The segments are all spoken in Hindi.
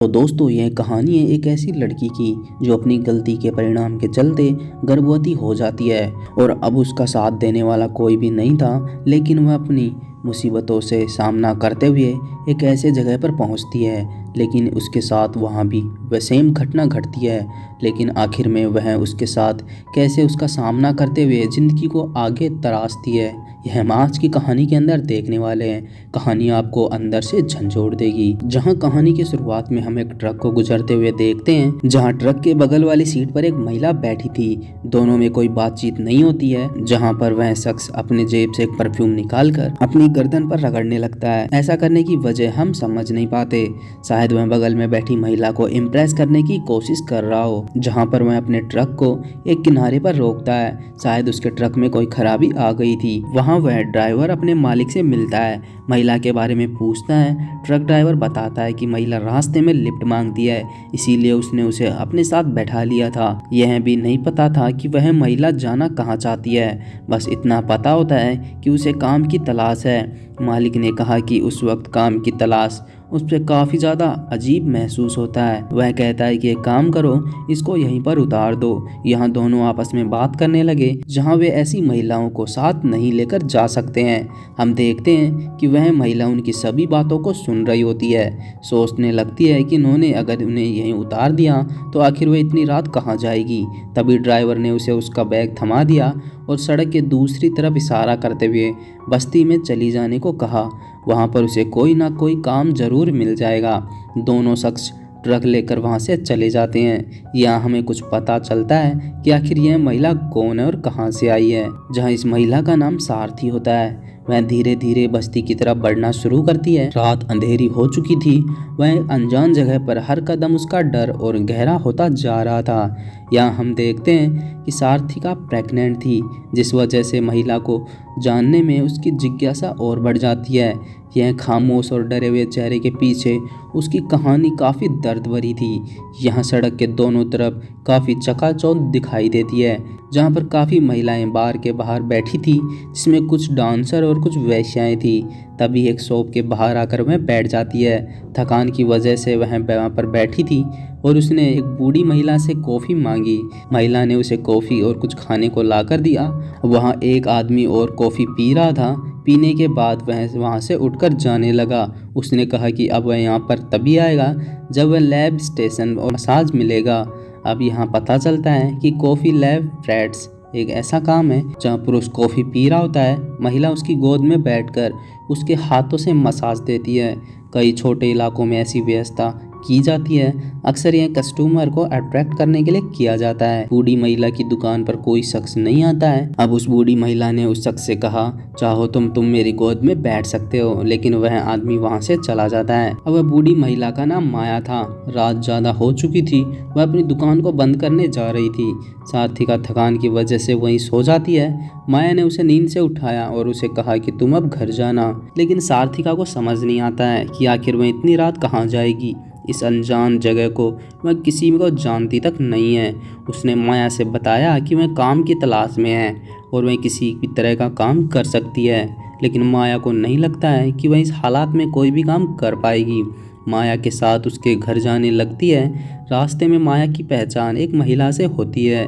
तो दोस्तों यह कहानी है एक ऐसी लड़की की जो अपनी गलती के परिणाम के चलते गर्भवती हो जाती है। और अब उसका साथ देने वाला कोई भी नहीं था, लेकिन वह अपनी मुसीबतों से सामना करते हुए एक ऐसे जगह पर पहुंचती है। लेकिन उसके साथ वहां भी वह सेम घटना घटती है। लेकिन आखिर में वह उसके साथ कैसे उसका सामना करते हुए ज़िंदगी को आगे तराशती है, यह हम आज की कहानी के अंदर देखने वाले हैं। कहानी आपको अंदर से झंझोड़ देगी। जहां कहानी की शुरुआत में हम एक ट्रक को गुजरते हुए देखते हैं, जहां ट्रक के बगल वाली सीट पर एक महिला बैठी थी। दोनों में कोई बातचीत नहीं होती है। जहां पर वह शख्स अपने जेब से एक परफ्यूम निकालकर अपनी गर्दन पर रगड़ने लगता है। ऐसा करने की वजह हम समझ नहीं पाते। शायद वह बगल में बैठी महिला को इम्प्रेस करने की कोशिश कर रहा हो। जहां पर वह अपने ट्रक को एक किनारे पर रोकता है। शायद उसके ट्रक में कोई खराबी आ गई थी। वहां वह ड्राइवर अपने मालिक से मिलता है, महिला के बारे में पूछता है। ट्रक ड्राइवर बताता है कि महिला रास्ते में लिफ्ट मांगती है, इसीलिए उसने उसे अपने साथ बैठा लिया था। यह भी नहीं पता था कि वह महिला जाना कहाँ चाहती है। बस इतना पता होता है कि उसे काम की तलाश है। मालिक ने कहा कि उस वक्त काम की तलाश उस पर काफ़ी ज़्यादा अजीब महसूस होता है। वह कहता है कि एक काम करो, इसको यहीं पर उतार दो। यहाँ दोनों आपस में बात करने लगे, जहाँ वे ऐसी महिलाओं को साथ नहीं लेकर जा सकते हैं। हम देखते हैं कि वह महिला उनकी सभी बातों को सुन रही होती है। सोचने लगती है कि उन्होंने अगर उन्हें यहीं उतार दिया तो आखिर वह इतनी रात कहाँ जाएगी। तभी ड्राइवर ने उसे उसका बैग थमा दिया और सड़क के दूसरी तरफ इशारा करते हुए बस्ती में चली जाने को कहा। वहाँ पर उसे कोई ना कोई काम जरूर मिल जाएगा। दोनों शख्स ट्रक लेकर वहाँ से चले जाते हैं। यहाँ हमें कुछ पता चलता है कि आखिर यह महिला कौन है और कहाँ से आई है। जहाँ इस महिला का नाम सारथी होता है। वह धीरे धीरे बस्ती की तरफ बढ़ना शुरू करती है। रात अंधेरी हो चुकी थी। वह अनजान जगह पर हर कदम उसका डर और गहरा होता जा रहा था। यहाँ हम देखते हैं कि सारथिका प्रेग्नेंट थी, जिस वजह से महिला को जानने में उसकी जिज्ञासा और बढ़ जाती है। यह खामोश और डरे हुए चेहरे के पीछे उसकी कहानी काफ़ी दर्द भरी थी। यहाँ सड़क के दोनों तरफ काफ़ी चकाचौंध दिखाई देती है, जहाँ पर काफ़ी महिलाएं बार के बाहर बैठी थी, जिसमें कुछ डांसर और कुछ वेश्याएं थी। तभी एक शॉप के बाहर आकर वह बैठ जाती है। थकान की वजह से वह वहाँ पर बैठी थी और उसने एक बूढ़ी महिला से कॉफ़ी मांगी। महिला ने उसे कॉफ़ी और कुछ खाने को लाकर दिया। वहाँ एक आदमी और कॉफ़ी पी रहा था। पीने के बाद वह वहाँ से उठकर जाने लगा। उसने कहा कि अब वह यहाँ पर तभी आएगा जब वह लैब स्टेशन और मसाज मिलेगा। अब यहाँ पता चलता है कि कॉफ़ी लैब फ्रेट्स एक ऐसा काम है जहाँ पुरुष कॉफ़ी पी रहा होता है, महिला उसकी गोद में बैठकर उसके हाथों से मसाज देती है। कई छोटे इलाकों में ऐसी व्यवस्था की जाती है। अक्सर यह कस्टमर को अट्रैक्ट करने के लिए किया जाता है। बूढ़ी महिला की दुकान पर कोई शख्स नहीं आता है। अब उस बूढ़ी महिला ने उस शख्स से कहा, चाहो तुम मेरी गोद में बैठ सकते हो। लेकिन वह आदमी वहां से चला जाता है। अब वह बूढ़ी महिला का नाम माया था। रात ज्यादा हो चुकी थी। वह अपनी दुकान को बंद करने जा रही थी। सारथी का थकान की वजह से वहीं सो जाती है। माया ने उसे नींद से उठाया और उसे कहा कि तुम अब घर जाना। लेकिन सारथिका को समझ नहीं आता है कि आखिर वह इतनी रात कहाँ जाएगी। इस अनजान जगह को वह किसी को जानती तक नहीं है। उसने माया से बताया कि वह काम की तलाश में है और वह किसी भी तरह का काम कर सकती है। लेकिन माया को नहीं लगता है कि वह इस हालात में कोई भी काम कर पाएगी। माया के साथ उसके घर जाने लगती है। रास्ते में माया की पहचान एक महिला से होती है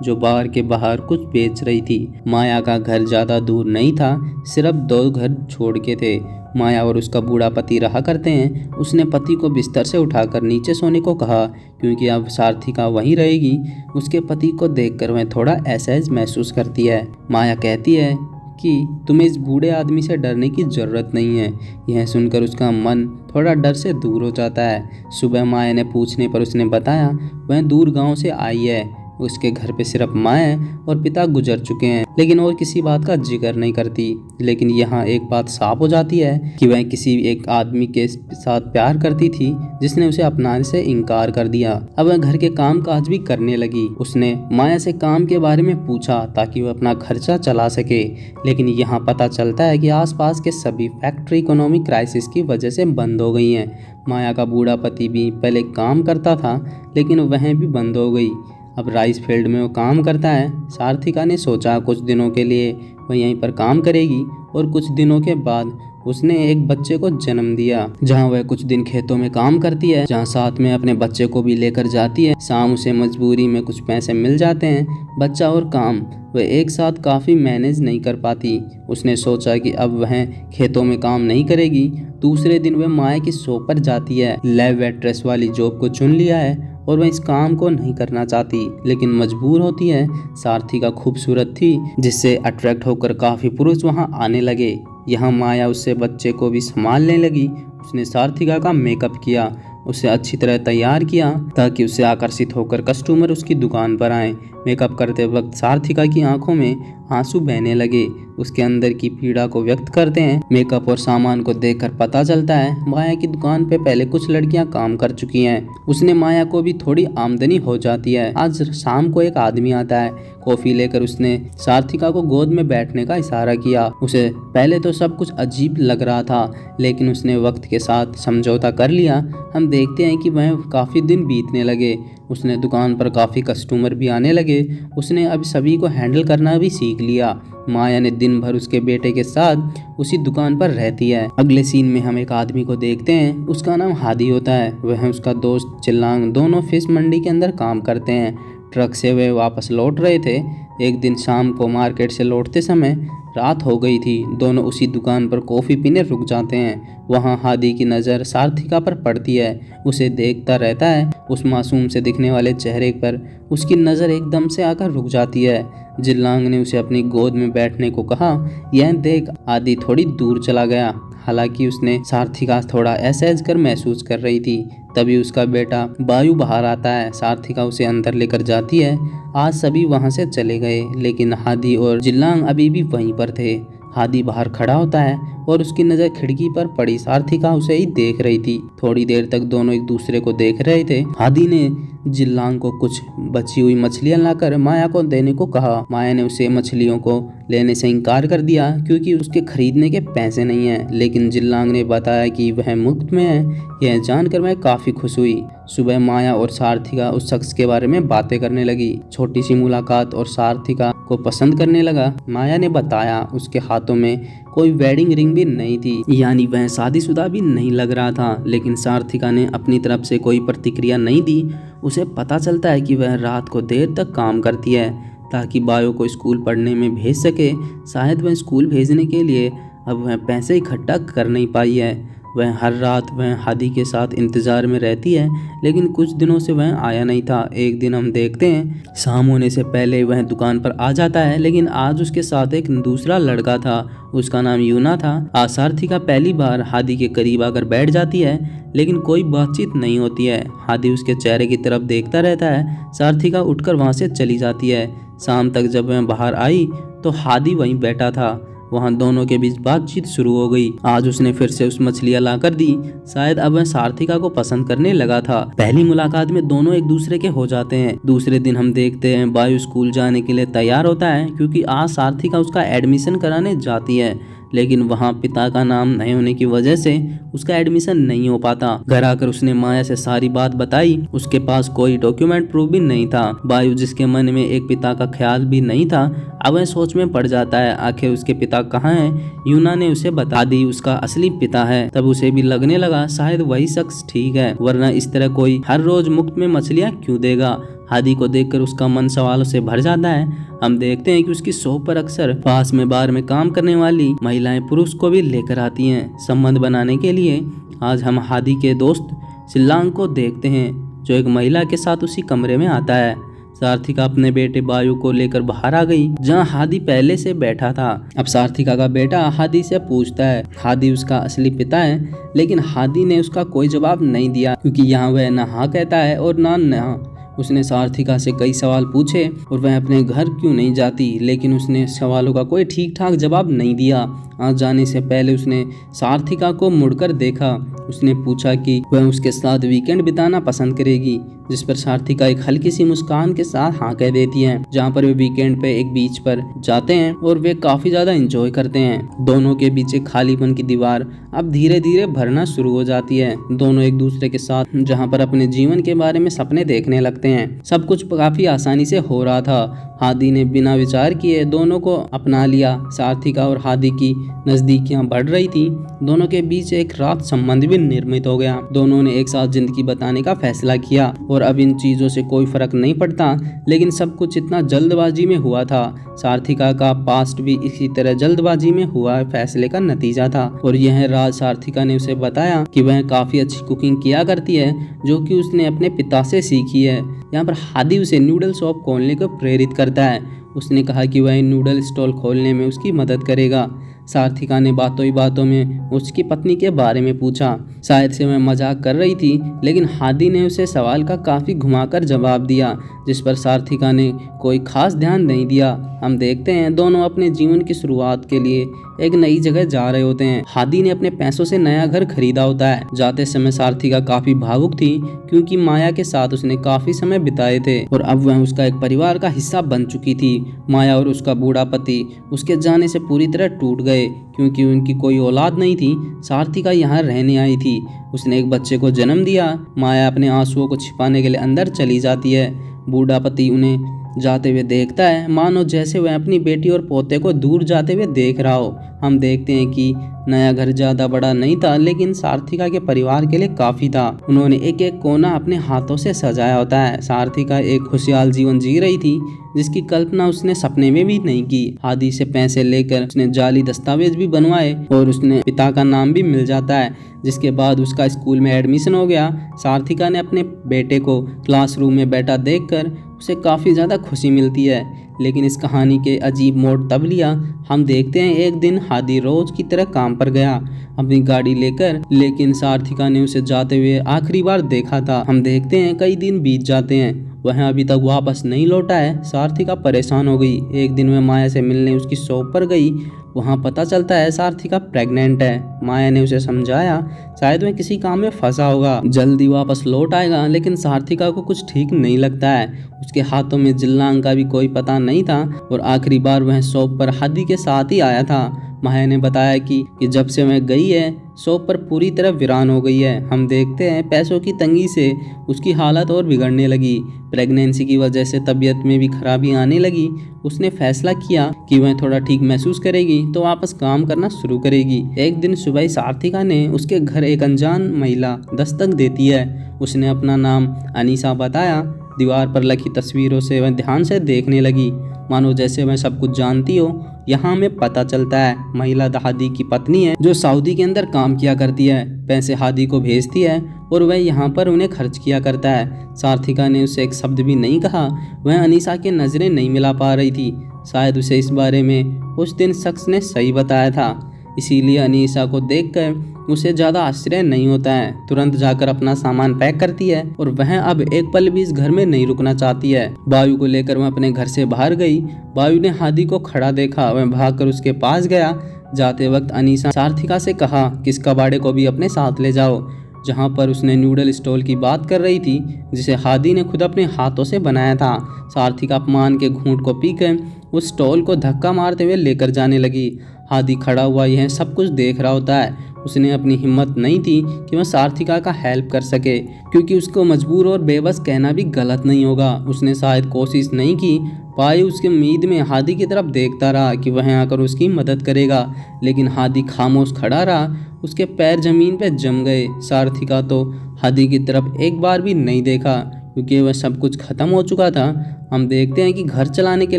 जो बार के बाहर कुछ बेच रही थी। माया का घर ज़्यादा दूर नहीं था, सिर्फ 2 घर छोड़ के थे। माया और उसका बूढ़ा पति रहा करते हैं। उसने पति को बिस्तर से उठाकर नीचे सोने को कहा, क्योंकि अब सारथिका वहीं रहेगी। उसके पति को देखकर वह थोड़ा असहज महसूस करती है। माया कहती है कि तुम्हें इस बूढ़े आदमी से डरने की ज़रूरत नहीं है। यह सुनकर उसका मन थोड़ा डर से दूर हो जाता है। सुबह माया ने पूछने पर उसने बताया वह दूर गांव से आई है। उसके घर पे सिर्फ माँ है और पिता गुजर चुके हैं, लेकिन और किसी बात का जिक्र नहीं करती। लेकिन यहाँ एक बात साफ हो जाती है कि वह किसी एक आदमी के साथ प्यार करती थी, जिसने उसे अपनाने से इनकार कर दिया। अब वह घर के काम काज भी करने लगी। उसने माया से काम के बारे में पूछा ताकि वह अपना खर्चा चला सके। लेकिन यहाँ पता चलता है कि आसपास के सभी फैक्ट्री इकोनॉमिक क्राइसिस की वजह से बंद हो गई हैं। माया का बूढ़ा पति भी पहले काम करता था, लेकिन वह भी बंद हो गई। अब राइस फील्ड में वो काम करता है। सारथिका ने सोचा कुछ दिनों के लिए वह यहीं पर काम करेगी और कुछ दिनों के बाद उसने एक बच्चे को जन्म दिया। जहाँ वह कुछ दिन खेतों में काम करती है, जहाँ साथ में अपने बच्चे को भी लेकर जाती है। शाम उसे मजबूरी में कुछ पैसे मिल जाते हैं। बच्चा और काम वह एक साथ काफ़ी मैनेज नहीं कर पाती। उसने सोचा कि अब वह खेतों में काम नहीं करेगी। दूसरे दिन वह माया की शॉप पर जाती है। लैब वेट्रेस वाली जॉब को चुन लिया है और वह इस काम को नहीं करना चाहती, लेकिन मजबूर होती है। सारथिका खूबसूरत थी, जिससे अट्रैक्ट होकर काफ़ी पुरुष वहां आने लगे। यहाँ माया उससे बच्चे को भी संभालने लगी। उसने सारथिका का मेकअप किया, उसे अच्छी तरह तैयार किया ताकि उससे आकर्षित होकर कस्टमर उसकी दुकान पर आए। मेकअप करते वक्त सारथिका की आंखों में आंसू बहने लगे, उसके अंदर की पीड़ा को व्यक्त करते हैं। मेकअप और सामान को देखकर पता चलता है माया की दुकान पे पहले कुछ लड़कियां काम कर चुकी हैं। उसने माया को भी थोड़ी आमदनी हो जाती है। आज शाम को एक आदमी आता है। कॉफी लेकर उसने सारथिका को गोद में बैठने का इशारा किया। उसे पहले तो सब कुछ अजीब लग रहा था, लेकिन उसने वक्त के साथ समझौता कर लिया। हम देखते हैं कि वह काफ़ी दिन बीतने लगे। उसने दुकान पर काफ़ी कस्टमर भी आने लगे। उसने अब सभी को हैंडल करना भी सीख लिया। माया ने दिन भर उसके बेटे के साथ उसी दुकान पर रहती है। अगले सीन में हम एक आदमी को देखते हैं। उसका नाम हादी होता है। वह उसका दोस्त चिल्लांग दोनों फिश मंडी के अंदर काम करते हैं। ट्रक से वे वापस लौट रहे थे। एक दिन शाम को मार्केट से लौटते समय रात हो गई थी। दोनों उसी दुकान पर कॉफ़ी पीने रुक जाते हैं। वहाँ हादी की नज़र सारथिका पर पड़ती है। उसे देखता रहता है। उस मासूम से दिखने वाले चेहरे पर उसकी नज़र एकदम से आकर रुक जाती है। जिल्लांग ने उसे अपनी गोद में बैठने को कहा। यह देख आदि थोड़ी दूर चला गया। हालांकि उसने सारथिका थोड़ा असहज कर महसूस कर रही थी। तभी उसका बेटा बायु बाहर आता है। सारथिका उसे अंदर लेकर जाती है। आज सभी वहां से चले गए, लेकिन हादी और जिल्लांग अभी भी वहीं पर थे। हादी बाहर खड़ा होता है और उसकी नज़र खिड़की पर पड़ी सारथिका उसे ही देख रही थी। थोड़ी देर तक दोनों एक दूसरे को देख रहे थे। हादी ने जिल्लांग को कुछ बची हुई मछलियां लाकर माया को देने को कहा। माया ने उसे मछलियों को लेने से इनकार कर दिया क्योंकि उसके खरीदने के पैसे नहीं हैं, लेकिन जिल्लांग ने बताया कि वह मुफ्त में है। यह जानकर मैं काफ़ी खुश हुई। सुबह माया और सारथिका उस शख्स के बारे में बातें करने लगी। छोटी सी मुलाकात और सारथिका को पसंद करने लगा। माया ने बताया उसके हाथों में कोई वेडिंग रिंग भी नहीं थी, यानी वह शादीशुदा भी नहीं लग रहा था। लेकिन सारथिका ने अपनी तरफ से कोई प्रतिक्रिया नहीं दी। उसे पता चलता है कि वह रात को देर तक काम करती है ताकि बायो को स्कूल पढ़ने में भेज सके। शायद वह स्कूल भेजने के लिए अब वह पैसे इकट्ठा कर नहीं पाई है। वह हर रात वह हादी के साथ इंतज़ार में रहती है, लेकिन कुछ दिनों से वह आया नहीं था। एक दिन हम देखते हैं शाम होने से पहले वह दुकान पर आ जाता है, लेकिन आज उसके साथ एक दूसरा लड़का था। उसका नाम यूना था। सारथिका पहली बार हादी के करीब आकर बैठ जाती है, लेकिन कोई बातचीत नहीं होती है। हादी उसके चेहरे की तरफ देखता रहता है। सारथिका उठकर वहाँ से चली जाती है। शाम तक जब वह बाहर आई तो हादी वहीं बैठा था। वहाँ दोनों के बीच बातचीत शुरू हो गई। आज उसने फिर से उस मछलियाँ लाकर दी। शायद अब वह सारथिका को पसंद करने लगा था। पहली मुलाकात में दोनों एक दूसरे के हो जाते हैं। दूसरे दिन हम देखते हैं बायु स्कूल जाने के लिए तैयार होता है क्योंकि आज सारथिका उसका एडमिशन कराने जाती है, लेकिन वहाँ पिता का नाम नहीं होने की वजह से उसका एडमिशन नहीं हो पाता। घर आकर उसने माया से सारी बात बताई। उसके पास कोई डॉक्यूमेंट प्रूफ भी नहीं था। बायु, जिसके मन में एक पिता का ख्याल भी नहीं था, अब वह सोच में पड़ जाता है आखिर उसके पिता कहाँ हैं। यूना ने उसे बता दी उसका असली पिता है। तब उसे भी लगने लगा शायद वही शख्स ठीक है, वरना इस तरह कोई हर रोज मुफ्त में मछलियाँ क्यों देगा। हादी को देखकर उसका मन सवालों से भर जाता है। हम देखते हैं कि उसकी शॉप पर अक्सर पास में बार में काम करने वाली महिलाएं पुरुष को भी लेकर आती हैं संबंध बनाने के लिए। आज हम हादी के दोस्त शिल्लांग को देखते हैं जो एक महिला के साथ उसी कमरे में आता है। सारथिका अपने बेटे बायु को लेकर बाहर आ गई जहां हादी पहले से बैठा था। अब सारथिका का बेटा हादी से पूछता है हादी उसका असली पिता है, लेकिन हादी ने उसका कोई जवाब नहीं दिया क्योंकि यहाँ वह ना हाँ कहता है और ना। उसने सारथिका से कई सवाल पूछे और वह अपने घर क्यों नहीं जाती, लेकिन उसने सवालों का कोई ठीक ठाक जवाब नहीं दिया। आज जाने से पहले उसने सारथिका को मुड़कर देखा। उसने पूछा कि वह उसके साथ वीकेंड बिताना पसंद करेगी, जिस पर सारथिका एक हल्की सी मुस्कान के साथ हाँ कह देती है। जहाँ पर वे वीकेंड पे एक बीच पर जाते हैं और वे काफी ज्यादा एंजॉय करते हैं। दोनों के बीच एक खालीपन की दीवार अब धीरे धीरे भरना शुरू हो जाती है। दोनों एक दूसरे के साथ जहाँ पर अपने जीवन के बारे में सपने देखने लगते करते हैं। सब कुछ काफी आसानी से हो रहा था। हादी ने बिना विचार किए दोनों को अपना लिया। सारथिका और हादी की नजदीकियां बढ़ रही थी। दोनों के बीच एक रात संबंध भी निर्मित हो गया। दोनों ने एक साथ जिंदगी बताने का फैसला किया और अब इन चीजों से कोई फर्क नहीं पड़ता, लेकिन सब कुछ इतना जल्दबाजी में हुआ था। सारथिका का पास्ट भी इसी तरह जल्दबाजी में हुआ फैसले का नतीजा था। और यह राज सारथिका ने उसे बताया कि वह काफी अच्छी कुकिंग किया करती है, जो कि उसने अपने पिता से सीखी है। यहाँ पर हादी उसे नूडल शॉप खोलने को प्रेरित करता है। उसने कहा कि वह नूडल स्टॉल खोलने में उसकी मदद करेगा। सारथिका ने बातों ही बातों में उसकी पत्नी के बारे में पूछा। शायद से वह मजाक कर रही थी, लेकिन हादी ने उसे सवाल का काफी घुमाकर जवाब दिया, जिस पर सारथिका ने कोई खास ध्यान नहीं दिया। हम देखते हैं दोनों अपने जीवन की शुरुआत के लिए एक नई जगह जा रहे होते हैं। हादी ने अपने पैसों से नया घर खरीदा होता है। जाते समय सारथिका काफी भावुक थी, क्योंकि माया के साथ उसने काफी समय बिताए थे और अब वह उसका एक परिवार का हिस्सा बन चुकी थी। माया और उसका बूढ़ा पति उसके जाने से पूरी तरह टूट गए, क्योंकि उनकी कोई औलाद नहीं थी। सारथिका यहाँ रहने आई थी। उसने एक बच्चे को जन्म दिया। माया अपने आंसुओं को छिपाने के लिए अंदर चली जाती है। बूढ़ा पति उन्हें जाते हुए देखता है, मानो जैसे वह अपनी बेटी और पोते को दूर जाते हुए देख रहा हो। हम देखते हैं कि नया घर ज्यादा बड़ा नहीं था, लेकिन सारथिका के परिवार के लिए काफी था। उन्होंने एक एक कोना अपने हाथों से सजाया होता है। सारथिका एक खुशहाल जीवन जी रही थी, जिसकी कल्पना उसने सपने में भी नहीं की। हादी से पैसे लेकर उसने जाली दस्तावेज भी बनवाए और उसने पिता का नाम भी मिल जाता है, जिसके बाद उसका स्कूल में एडमिशन हो गया। सारथिका ने अपने बेटे को क्लासरूम में बैठा देखकर उसे काफ़ी ज़्यादा खुशी मिलती है। लेकिन इस कहानी के अजीब मोड़ तब लिया। हम देखते हैं एक दिन हादी रोज की तरह काम पर गया अपनी गाड़ी लेकर, लेकिन सारथिका ने उसे जाते हुए आखिरी बार देखा था। हम देखते हैं कई दिन बीत जाते हैं, वह अभी तक वापस नहीं लौटा है। सारथिका परेशान हो गई। एक दिन वह माया से मिलने उसकी शॉप पर गई। वहाँ पता चलता है सारथिका प्रेग्नेंट है। माया ने उसे समझाया शायद वह किसी काम में फंसा होगा, जल्दी वापस लौट आएगा, लेकिन सारथिका को कुछ ठीक नहीं लगता है। उसके हाथों में जिल्लांग का भी कोई पता नहीं था और आखिरी बार वह शॉप पर हादी के साथ ही आया था। माया ने बताया कि जब से वह गई है शॉप पर पूरी तरह वीरान हो गई है। हम देखते हैं पैसों की तंगी से उसकी हालत और बिगड़ने लगी। प्रेगनेंसी की वजह से तबीयत में भी खराबी आने लगी। उसने फैसला किया कि वह थोड़ा ठीक महसूस करेगी तो वापस काम करना शुरू करेगी। एक दिन सुबह सारथिका ने उसके घर एक अनजान महिला दस्तक देती है। उसने अपना नाम अनीसा बताया। दीवार पर लगी तस्वीरों से वह ध्यान से देखने लगी, मानो जैसे वह सब कुछ जानती हो। यहाँ हमें पता चलता है महिला हादी की पत्नी है, जो सऊदी के अंदर काम किया करती है। पैसे हादी को भेजती है और वह यहाँ पर उन्हें खर्च किया करता है। सारथिका ने उसे एक शब्द भी नहीं कहा। वह अनीसा के नज़रें नहीं मिला पा रही थी। शायद उसे इस बारे में उस दिन शख्स ने सही बताया था, इसीलिए अनीसा को देखकर उसे ज़्यादा आश्चर्य नहीं होता है। तुरंत जाकर अपना सामान पैक करती है और वह अब एक पल भी इस घर में नहीं रुकना चाहती है। बायु को लेकर वह अपने घर से बाहर गई। बायु ने हादी को खड़ा देखा। वह भागकर उसके पास गया। जाते वक्त अनीसा सारथिका से कहा कि इस कबाड़े को भी अपने साथ ले जाओ, जहाँ पर उसने नूडल स्टॉल की बात कर रही थी, जिसे हादी ने खुद अपने हाथों से बनाया था। सारथिका अपमान के घूंट को पीकर उस स्टॉल को धक्का मारते हुए लेकर जाने लगी। हादी खड़ा हुआ यह सब कुछ देख रहा होता है। उसने अपनी हिम्मत नहीं थी कि वह सारथिका का हेल्प कर सके, क्योंकि उसको मजबूर और बेबस कहना भी गलत नहीं होगा। उसने शायद कोशिश नहीं की। बायु उसकी उम्मीद में हादी की तरफ देखता रहा कि वह आकर उसकी मदद करेगा, लेकिन हादी खामोश खड़ा रहा। उसके पैर जमीन पर जम गए। सारथिका तो हादी की तरफ एक बार भी नहीं देखा, क्योंकि वह सब कुछ खत्म हो चुका था। हम देखते हैं कि घर चलाने के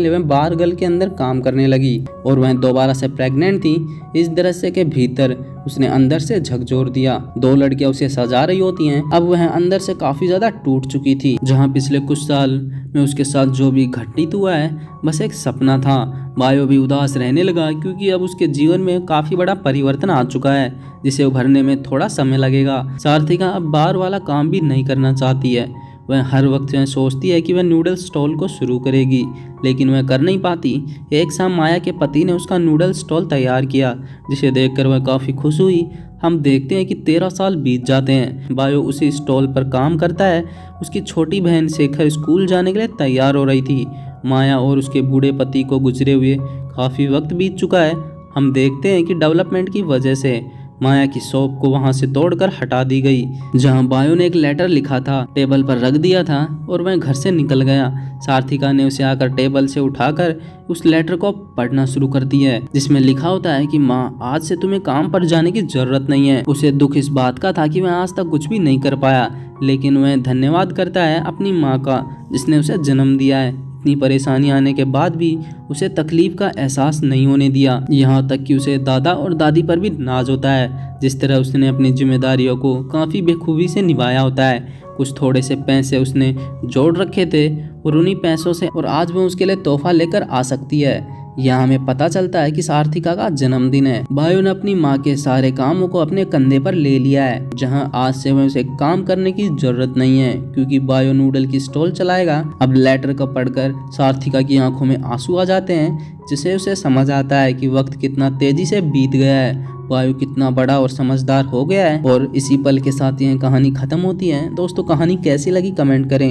लिए वह बार गल के अंदर काम करने लगी और वह दोबारा से प्रेग्नेंट थी। इस दृश्य के भीतर उसने अंदर से झकझोर दिया। दो लड़कियां उसे सजा रही होती हैं। अब वह अंदर से काफी ज्यादा टूट चुकी थी। जहां पिछले कुछ साल में उसके साथ जो भी घटित हुआ है बस एक सपना था। बायो भी उदास रहने लगा, क्योंकि अब उसके जीवन में काफी बड़ा परिवर्तन आ चुका है, जिसे उभरने में थोड़ा समय लगेगा। सारथिका अब बार वाला काम भी नहीं करना चाहती है। वह हर वक्त सोचती है कि वह नूडल स्टॉल को शुरू करेगी, लेकिन वह कर नहीं पाती। एक शाम माया के पति ने उसका नूडल स्टॉल तैयार किया, जिसे देखकर वह काफ़ी खुश हुई। हम देखते हैं कि 13 साल बीत जाते हैं। बायो उसी स्टॉल पर काम करता है। उसकी छोटी बहन शेखर स्कूल जाने के लिए तैयार हो रही थी। माया और उसके बूढ़े पति को गुजरे हुए काफ़ी वक्त बीत चुका है। हम देखते हैं कि डेवलपमेंट की वजह से माया की शॉप को वहां से तोड़कर हटा दी गई। जहां बायो ने एक लेटर लिखा था टेबल पर रख दिया था और वह घर से निकल गया। सार्थिका ने उसे आकर टेबल से उठाकर उस लेटर को पढ़ना शुरू कर दिया है, जिसमें लिखा होता है कि माँ, आज से तुम्हें काम पर जाने की जरूरत नहीं है। उसे दुख इस बात का था कि वह आज तक कुछ भी नहीं कर पाया, लेकिन वह धन्यवाद करता है अपनी माँ का जिसने उसे जन्म दिया है। इतनी परेशानी आने के बाद भी उसे तकलीफ का एहसास नहीं होने दिया, यहाँ तक कि उसे दादा और दादी पर भी नाज होता है। जिस तरह उसने अपनी जिम्मेदारियों को काफ़ी बेखूबी से निभाया होता है। कुछ थोड़े से पैसे उसने जोड़ रखे थे और उन्हीं पैसों से और आज वो उसके लिए तोहफा लेकर आ सकती है। यहाँ हमें पता चलता है कि सार्थिका का जन्मदिन है। बायो ने अपनी माँ के सारे कामों को अपने कंधे पर ले लिया है, जहाँ आज से वह उसे काम करने की जरूरत नहीं है क्योंकि बायो नूडल की स्टॉल चलाएगा। अब लेटर को पढ़कर सार्थिका की आंखों में आंसू आ जाते हैं, जिससे उसे समझ आता है कि वक्त कितना तेजी से बीत गया है, बायो कितना बड़ा और समझदार हो गया है। और इसी पल के साथ यह कहानी खत्म होती है। दोस्तों, कहानी कैसी लगी कमेंट करें।